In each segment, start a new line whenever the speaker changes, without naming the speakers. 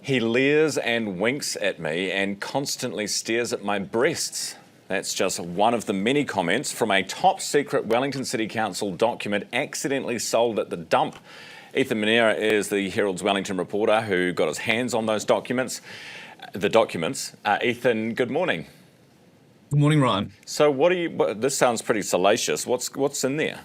He leers and winks at me and constantly stares at my breasts. That's just one of the many comments from a top-secret Wellington City Council document accidentally sold at the dump. Ethan Manera is the Herald's Wellington reporter who got his hands on those documents. Ethan, good morning.
Good morning, Ryan.
So this sounds pretty salacious. What's in there?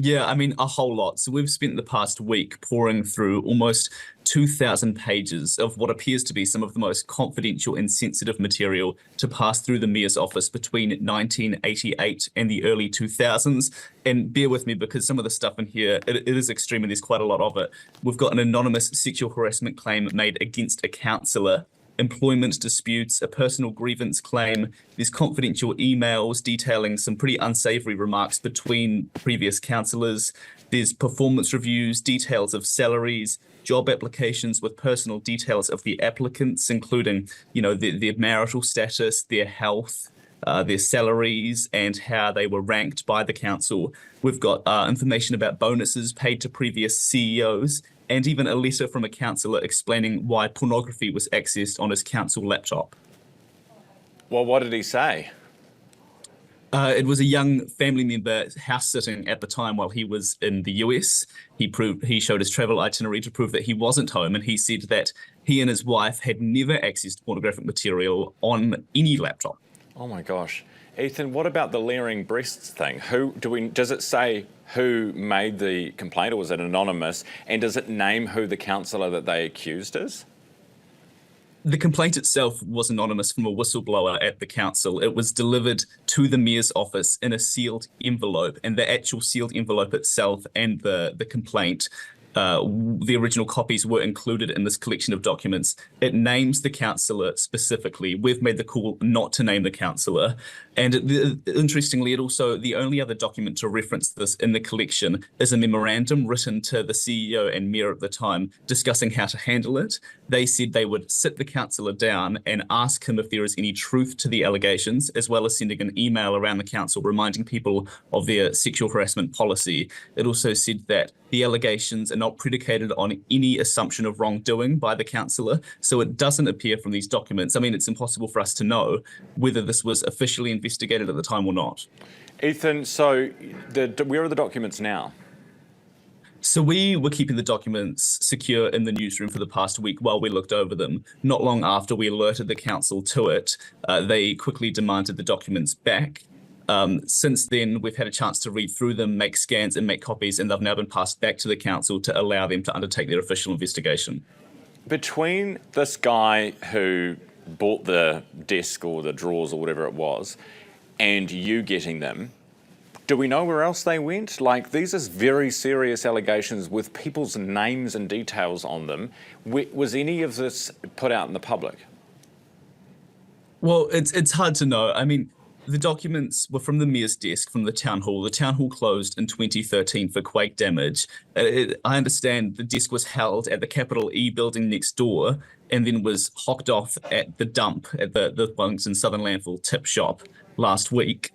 Yeah, I mean, a whole lot. So we've spent the past week pouring through almost 2,000 pages of what appears to be some of the most confidential and sensitive material to pass through the Mayor's office between 1988 and the early 2000s. And bear with me because some of the stuff in here, it is extreme and there's quite a lot of it. We've got an anonymous sexual harassment claim made against a councillor, employment disputes, a personal grievance claim. There's confidential emails detailing some pretty unsavoury remarks between previous councillors. There's performance reviews, details of salaries, job applications with personal details of the applicants, including, their marital status, their health, their salaries, and how they were ranked by the council. We've got information about bonuses paid to previous CEOs, and even a letter from a councillor explaining why pornography was accessed on his council laptop.
Well, what did he say?
It was a young family member house-sitting at the time while he was in the US. He showed his travel itinerary to prove that he wasn't home, and he said that he and his wife had never accessed pornographic material on any laptop.
Oh my gosh. Ethan, what about the leering breasts thing? Does it say who made the complaint, or was it anonymous? And does it name who the councillor that they accused is?
The complaint itself was anonymous from a whistleblower at the council. It was delivered to the Mayor's office in a sealed envelope, and the actual sealed envelope itself and the complaint, the original copies were included in this collection of documents. It names the councillor specifically. We've made the call not to name the councillor. And interestingly, the only other document to reference this in the collection is a memorandum written to the CEO and Mayor at the time discussing how to handle it. They said they would sit the councillor down and ask him if there is any truth to the allegations, as well as sending an email around the council reminding people of their sexual harassment policy. It also said that the allegations are not predicated on any assumption of wrongdoing by the councillor, so it doesn't appear from these documents. I mean, it's impossible for us to know whether this was officially investigated at the time or not.
Ethan, so where are the documents now?
So we were keeping the documents secure in the newsroom for the past week while we looked over them. Not long after we alerted the council to it, they quickly demanded the documents back. Since then, we've had a chance to read through them, make scans and make copies, and they've now been passed back to the council to allow them to undertake their official investigation. Between
this guy who bought the desk or the drawers or whatever it was, and you getting them, do we know where else they went? Like, these are very serious allegations with people's names and details on them. Was any of this put out in the public?
Well, it's hard to know. I mean, the documents were from the Mayor's desk, from the town hall. The town hall closed in 2013 for quake damage. I understand the desk was held at the Capital E building next door and then was hocked off at the dump at the Wellington Southern Landfill tip shop last week.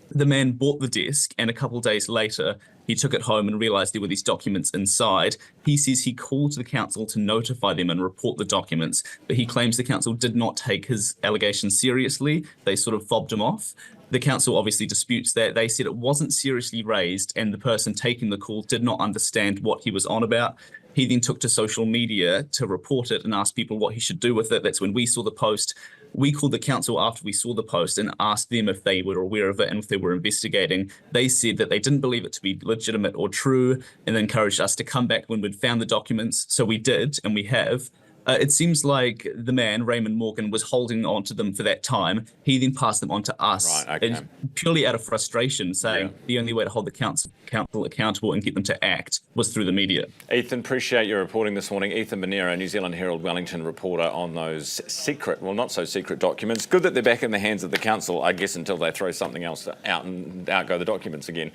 The man bought the desk, and a couple of days later, he took it home and realised there were these documents inside. He says he called the council to notify them and report the documents, but he claims the council did not take his allegations seriously. They sort of fobbed him off. The council obviously disputes that. They said it wasn't seriously raised, and the person taking the call did not understand what he was on about. He then took to social media to report it and ask people what he should do with it. That's when we saw the post. We called the council after we saw the post and asked them if they were aware of it and if they were investigating. They said that they didn't believe it to be legitimate or true and encouraged us to come back when we'd found the documents. So we did, and we have. It seems like the man, Raymond Morgan, was holding on to them for that time. He then passed them on to us,
right, okay.
And purely out of frustration, saying the only way to hold the council accountable and get them to act was through the media.
Ethan, appreciate your reporting this morning. Ethan Manera, New Zealand Herald Wellington reporter, on those secret, well, not so secret documents. Good that they're back in the hands of the council, I guess, until they throw something else out and out go the documents again.